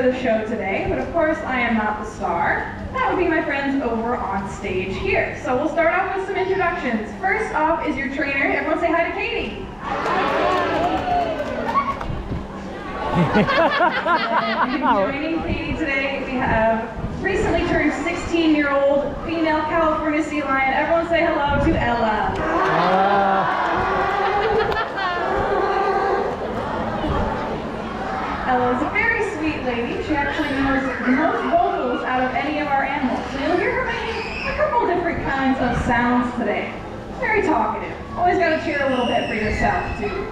of the show today, but of course I am not the star. That would be my friends over on stage here. So we'll start off with some introductions. First off is your trainer. Everyone say hi to Katie. Joining Katie today, we have recently turned 16-year-old female California sea lion. Everyone say hello to Ella. Ella is a very sweet lady. She actually knows the most vocals out of any of our animals. So you'll hear her making a couple different kinds of sounds today. Very talkative. Always got to cheer a little bit for yourself too.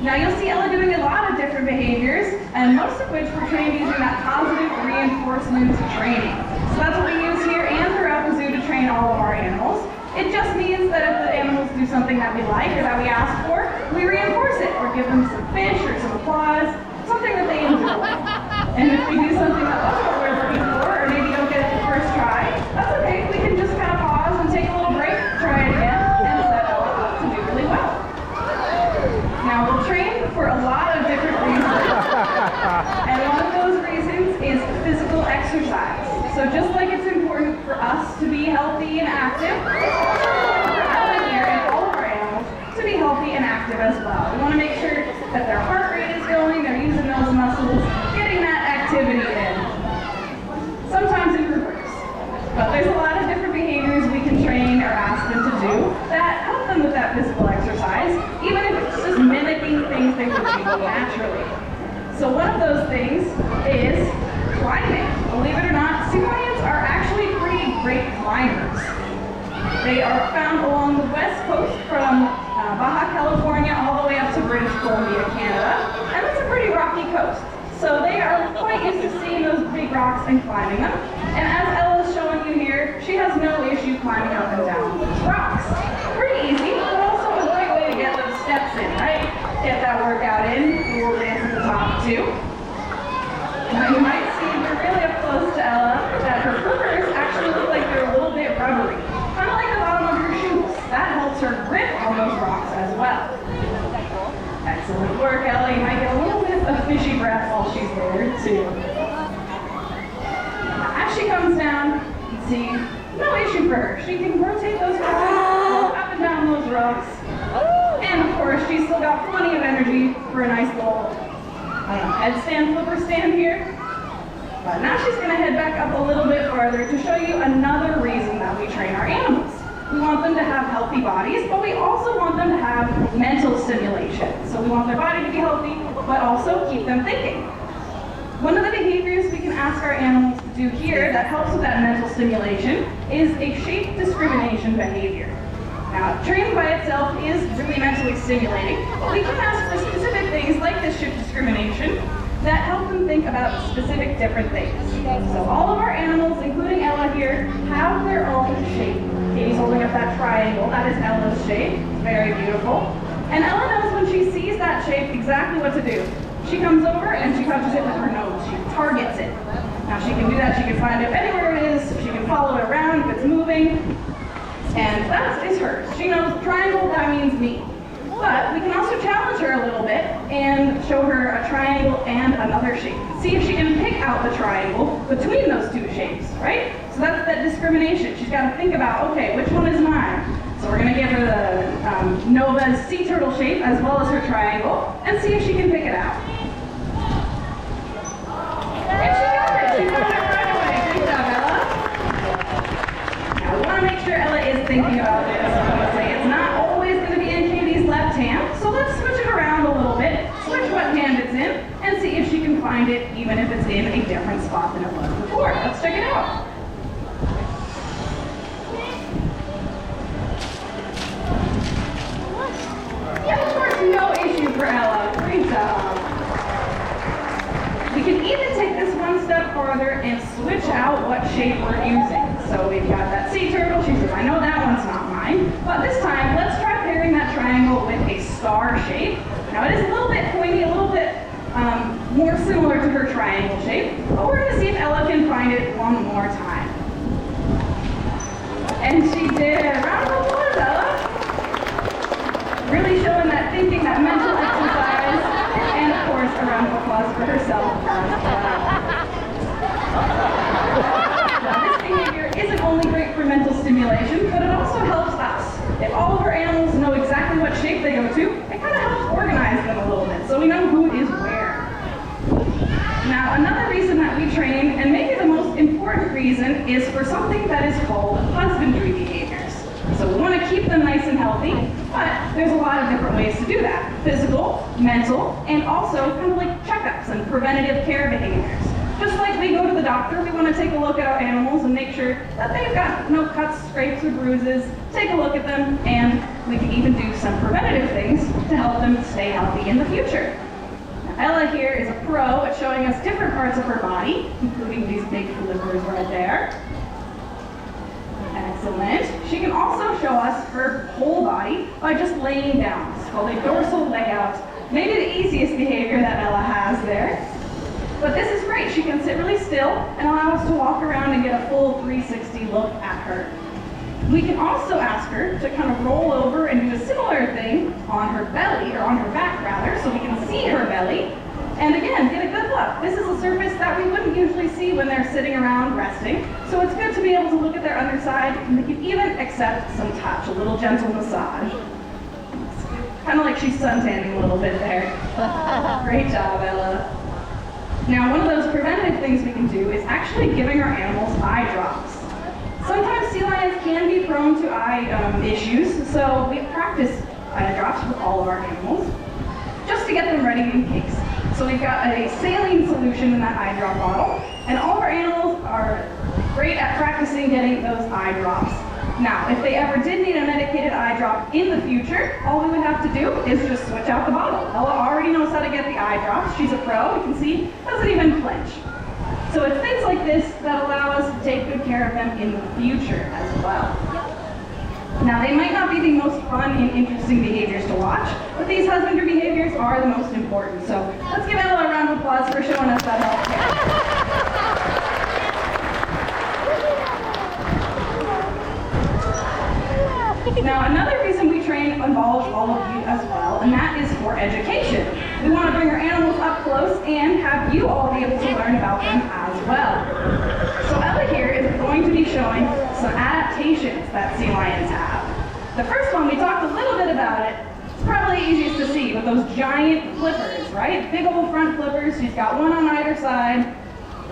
Now you'll see Ella doing a lot of different behaviors, and most of which we're trained using that positive reinforcement training. So that's what we use here and throughout the zoo to train all of our animals. It just means that if the animals do something that we like or that we ask for, we reinforce it or give them some fish or some applause, something that they enjoy. And if we do something that wasn't what we're looking for, or maybe don't get it the first try, that's okay. We can just kind of pause and take a little break, try it again, and set Ella up to do really well. Now we'll train for a lot of different reasons. And one of those reasons is physical exercise. So just like it's important for us to be healthy and active, it's also important for Ella here and all of our animals to be healthy and active as well. We want to make sure that their heart rate is going, they're using those muscles, getting that activity in. Sometimes in reverse. But there's a lot of different behaviors we can train or ask them to do that help them with that physical exercise, even if it's just mimicking things they would do naturally. So one of those things is climbing. Believe it or not, sea lions are actually pretty great climbers. They are found along the west coast from Baja California all the way up to British Columbia, Canada, and it's a pretty rocky coast. So they are quite used to seeing those big rocks and climbing them. And as Ella is showing you here, she has no issue climbing up and down those rocks. Pretty easy, but also a great way to get those steps in, right? Get that workout in. We will dance at the top too. Now you might see, if you're really up close to Ella, that her flippers actually look like they're a little bit rubbery. Kind of like the bottom of her shoes. That helps her grip on those rocks as well. Excellent work, Ella. You might get a little bit of fishy breath while she's there too. Now, as she comes down, you can see no issue for her. She can rotate those rocks, up and down those rocks. And of course, she's still got plenty of energy for a nice little headstand, flipper stand here. But now she's going to head back up a little bit farther to show you another reason that we train our animals. We want them to have healthy bodies, but we also want them to have mental stimulation. So we want their body to be healthy, but also keep them thinking. One of the behaviors we can ask our animals to do here that helps with that mental stimulation is a shape discrimination behavior. Now, training by itself is really mentally stimulating, but we can ask for specific things like this shape discrimination that help them think about specific different things. So all of our animals, including Ella here, have their own shape. Katie's holding up that triangle. That is Ella's shape. Very beautiful. And Ella knows when she sees that shape exactly what to do. She comes over and she touches it with her nose. She targets it. Now she can do that. She can find it anywhere it is. She can follow it around if it's moving. And that is hers. She knows triangle, that means me. But we can also challenge her a little bit and show her a triangle and another shape. See if she can pick out the triangle between those two shapes, right? So that's that discrimination. She's got to think about, okay, which one is mine? So we're going to give her the Nova's sea turtle shape as well as her triangle and see if she can pick it out. And she got it. She got it right away. Good job, Ella. Now we want to make sure Ella is thinking about this. It's not always going to be in Katie's left hand, so let's switch it around a little bit, switch what hand it's in, and see if she can find it even if it's in a different spot than it was before. Let's check it out. Yeah, of course, no issue for Ella. Great job. We can even take this one step farther and switch out what shape we're using. So we've got that sea turtle. She says, I know that one's not mine. But this time, let's try pairing that triangle with a star shape. Now it is a little bit pointy, a little bit more similar to her triangle shape. But we're going to see if Ella can find it one more time. And she did. Round of applause, Ella. Really showing that thinking, that mental exercise. And of course, a round of applause for herself as well. for mental stimulation, but it also helps us. If all of our animals know exactly what shape they go to, it kind of helps organize them a little bit, so we know who is where. Now, another reason that we train, and maybe the most important reason, is for something that is called husbandry behaviors. So we want to keep them nice and healthy, but there's a lot of different ways to do that. Physical, mental, and also kind of like checkups and preventative care behaviors. Just like we go to the doctor, we want to take a look at our animals and make sure that they've got no cuts, scrapes, or bruises, take a look at them, and we can even do some preventative things to help them stay healthy in the future. Ella here is a pro at showing us different parts of her body, including these big flippers right there. Excellent. She can also show us her whole body by just laying down. It's called a dorsal layout. Maybe the easiest behavior that Ella has there. But this is great. She can sit really still and allow us to walk around and get a full 360 look at her. We can also ask her to kind of roll over and do a similar thing on her belly, or on her back rather, so we can see her belly. And again, get a good look. This is a surface that we wouldn't usually see when they're sitting around resting. So it's good to be able to look at their underside, and we can even accept some touch, a little gentle massage. Kind of like she's suntanning a little bit there. Great job, Ella. Now, one of those preventative things we can do is actually giving our animals eye drops. Sometimes sea lions can be prone to eye issues, so we practice eye drops with all of our animals, just to get them ready in case. So we've got a saline solution in that eye drop bottle, and all of our animals are great at practicing getting those eye drops. Now, if they ever did need a medicated eye drop in the future, all we would have to do is just switch out the bottle. Ella already knows how to get the eye drops. She's a pro, you can see, doesn't even flinch. So it's things like this that allow us to take good care of them in the future as well. Now, they might not be the most fun and interesting behaviors to watch, but these husbandry behaviors are the most important. So let's give Ella a round of applause for showing us that health care. Now, another reason we train involves all of you as well, and that is for education. We want to bring our animals up close and have you all be able to learn about them as well. So Ella here is going to be showing some adaptations that sea lions have. The first one, we talked a little bit about it. It's probably easiest to see with those giant flippers, right? Big old front flippers. She's got one on either side.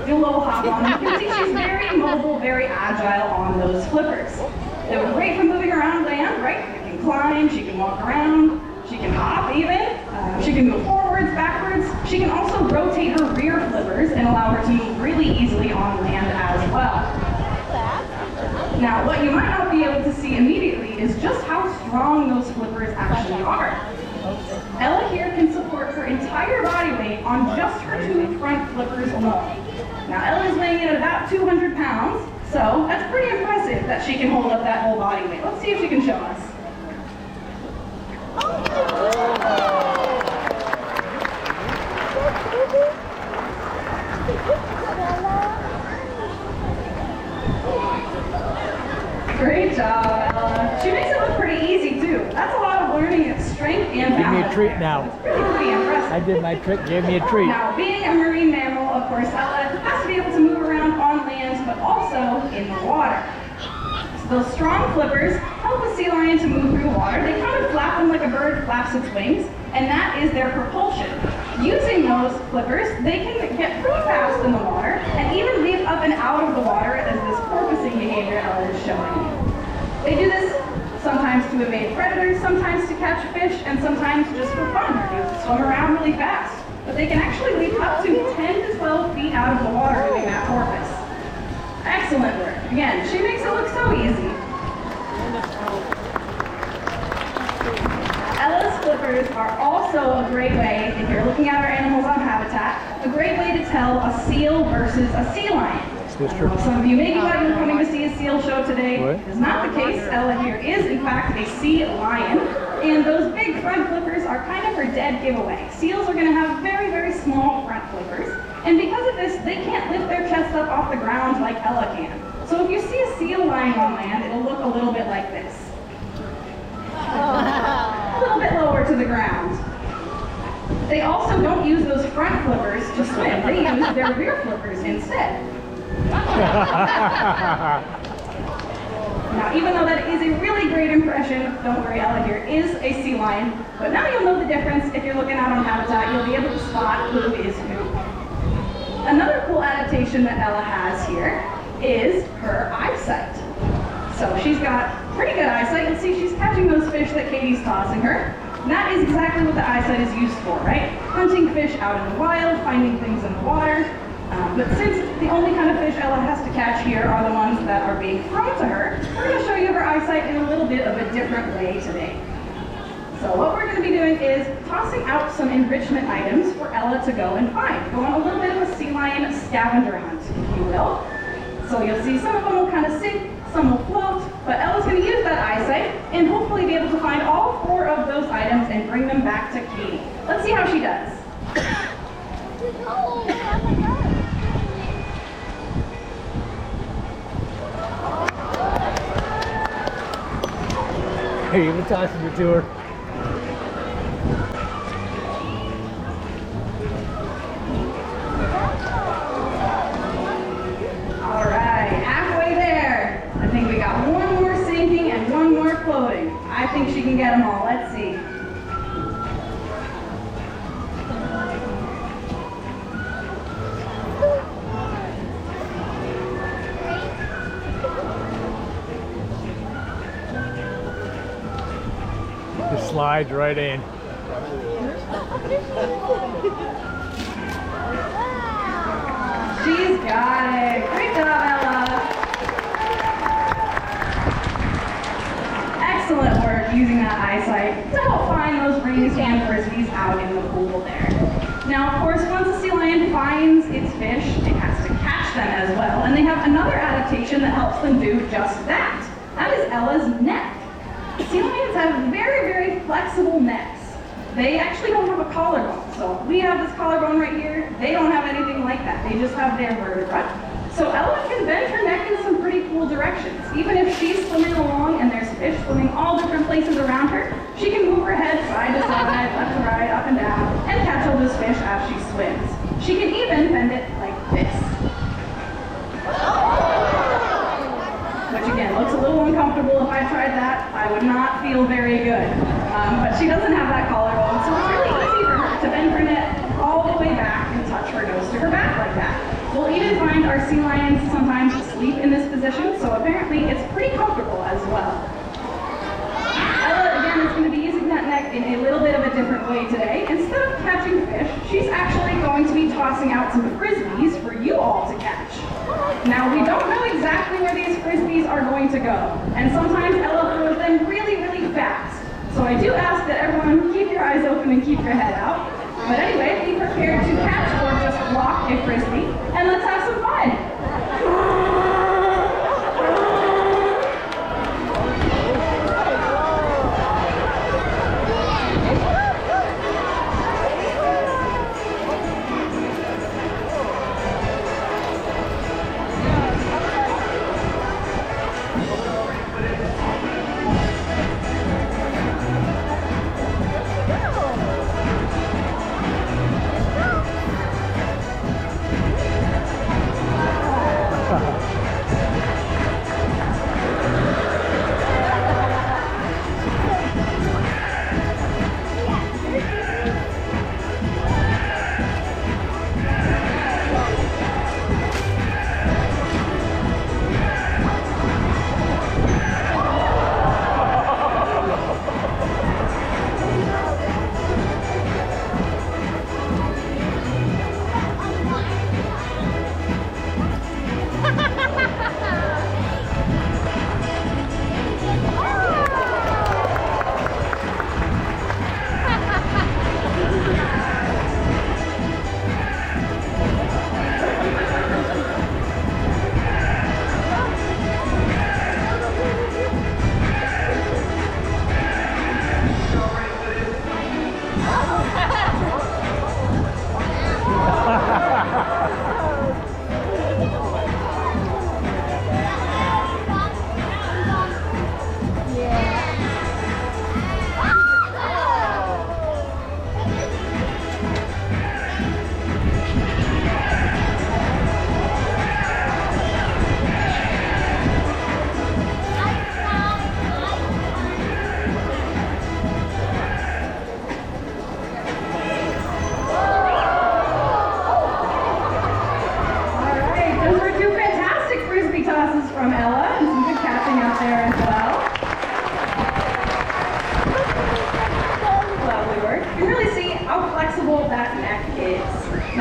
Do a little hop on. You can see she's very mobile, very agile on those flippers. They're great for moving around land, right? She can climb, she can walk around, she can hop even, she can move forwards, backwards. She can also rotate her rear flippers and allow her to move really easily on land as well. Now, what you might not be able to see immediately is just how strong those flippers actually are. Ella here can support her entire body weight on just her two front flippers alone. Now, Ella is weighing in at about 200 pounds, so that's pretty impressive that she can hold up that whole body weight. Let's see if she can show us. Great job, Ella. She makes it look pretty easy too. That's a lot of learning its strength and balance. Give me a treat now. It's really pretty impressive. I did my trick, gave me a treat. Now, being a marine mammal, of course, Ella has to be able to move around on land, but also in the water. So those strong flippers help a sea lion to move through the water. They kind of flap them like a bird flaps its wings, and that is their propulsion. Using those flippers, they can get pretty fast in the water, and even leap up and out of the water as this porpoising behavior Ella is showing you. They do this sometimes to evade predators, sometimes to catch fish, and sometimes just for fun, or to swim around really fast. But they can actually leap up to 10 to 12 feet out of the water doing that porpoise. Excellent work. Again, she makes it look so easy. Ella's flippers are also a great way, if you're looking at our animals on habitat, a great way to tell a seal versus a sea lion. Some of you maybe thought you were coming to see a seal show today. It is not the case. Ella here is, in fact, a sea lion. And those big front flippers are kind of her dead giveaway. Seals are going to have very, very small front flippers. And because of this, they can't lift their chest up off the ground like Ella can. So if you see a seal lying on land, it'll look a little bit like this. A little bit lower to the ground. They also don't use those front flippers to swim. They use their rear flippers instead. Now, even though that is a really great impression, don't worry, Ella here is a sea lion, but now you'll know the difference. If you're looking out on Habitat, you'll be able to spot who is who. Another cool adaptation that Ella has here is her eyesight. So she's got pretty good eyesight. You'll see she's catching those fish that Katie's tossing her. And that is exactly what the eyesight is used for, right? Hunting fish out in the wild, finding things in the water. But since the only kind of fish Ella has to catch here are the ones that are being thrown to her, we're going to show you her eyesight in a little bit of a different way today. So what we're going to be doing is tossing out some enrichment items for Ella to go and find. Go on a little bit of a sea lion scavenger hunt, if you will. So you'll see some of them will kind of sink, some will float, but Ella's going to use that eyesight and hopefully be able to find all 4 of those items and bring them back to Katie. Let's see how she does. Hey, you tossing it to her. All right, halfway there. I think we got one more sinking and one more floating. I think she can get them all. Let's see. Just slides right in. She's got it. Great job, Ella. Excellent work using that eyesight to help find those ring sand frisbees out in the pool there. Now, of course, once a sea lion finds its fish, it has to catch them as well. And they have another adaptation that helps them do just that. That is Ella's neck. Sea lions have very, very flexible necks. They actually don't have a collarbone. So we have this collarbone right here. They don't have anything like that. They just have their vertebra. So Ella can bend her neck in some pretty cool directions. Even if she's swimming along and there's fish swimming all different places around her, she can move her head side to side, left to right, up and down, and catch all those fish as she swims. She can even bend it like this. Which again, looks a little uncomfortable. If I tried that, I would not feel very good. But she doesn't have that collarbone, so it's really easy for her to bend her neck all the way back and touch her nose to her back like that. We'll even find our sea lions sometimes sleep in this position, so apparently it's pretty comfortable as well. Ella, again, is going to be using that neck in a little bit of a different way today. Instead of catching fish, she's actually going to be tossing out some frisbees for you all to catch. Now, we don't know exactly where these frisbees are going to go, and sometimes Ella throws them really, really fast. So I do ask that everyone keep your eyes open and keep your head out. But anyway, be prepared to catch or just block a frisbee, and let's have some fun.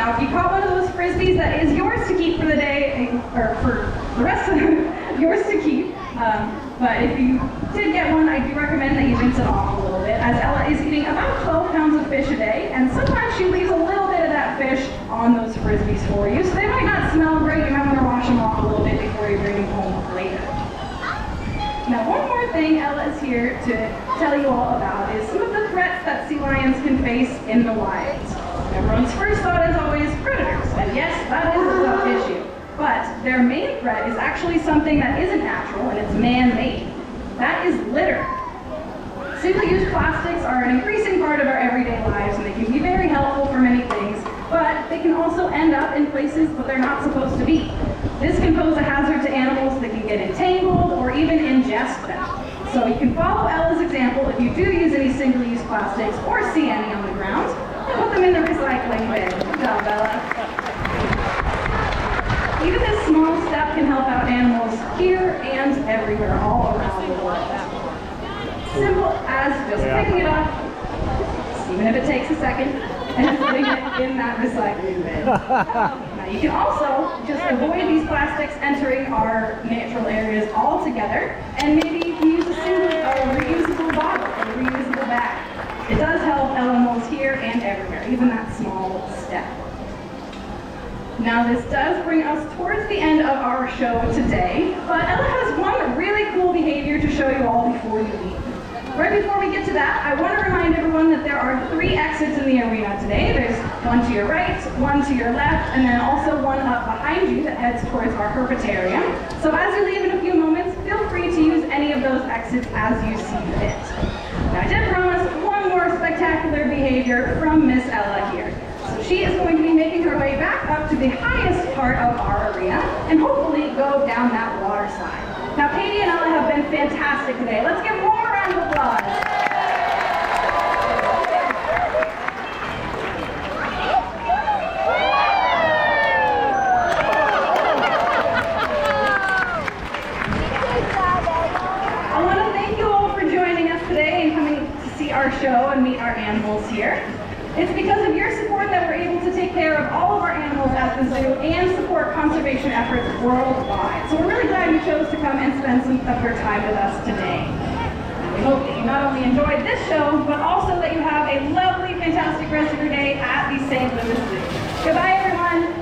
Now, if you caught one of those frisbees, that is yours to keep for the day, or for the rest of yours to keep. But if you did get one, I do recommend that you rinse it off a little bit, as Ella is eating about 12 pounds of fish a day, and sometimes she leaves a little bit of that fish on those frisbees for you, so they might not smell great. You might want to wash them off a little bit before you bring them home later. Now, one more thing Ella is here to tell you all about is some of the threats that sea lions can face in the wild. Everyone's first thought is always predators, and yes, that is a tough issue. But their main threat is actually something that isn't natural and it's man-made. That is litter. Single-use plastics are an increasing part of our everyday lives, and they can be very helpful for many things, but they can also end up in places that they're not supposed to be. This can pose a hazard to animals that can get entangled or even ingest them. So you can follow Ella's example if you do use any single-use plastics or see any on the ground, and put them in the recycling bin. Good job, Ella. Even this small step can help out animals here and everywhere, all around the world. Simple as just picking it up, even if it takes a second, and putting it in that recycling bin. Now you can also just avoid these plastics entering our natural areas altogether, and maybe you can use a reusable bottle or a reusable bag. It does help animals here and everywhere, even that small step. Now this does bring us towards the end of our show today, but Ella has one really cool behavior to show you all before you leave. Right before we get to that, I want to remind everyone that there are 3 exits in the arena today. There's one to your right, one to your left, and then also one up behind you that heads towards our herpetarium. So as you leave in a few moments, feel free to use any of those exits as you see fit. Now I did promise one more spectacular behavior from Miss Ella here. So she is going to be making her way back up to the highest part of our arena and hopefully go down that water slide. Now Katie and Ella have been fantastic today. Let's give one more round of applause. I want to thank you all for joining us today and coming to see our show and meet our animals here. It's because of your support that we're able to take care of all of our animals at the zoo and support conservation efforts worldwide. So we're really glad you chose to come and spend some of your time with us today. We hope that you not only enjoyed this show, but also that you have a lovely, fantastic rest of your day at the St. Louis Zoo. Goodbye, everyone.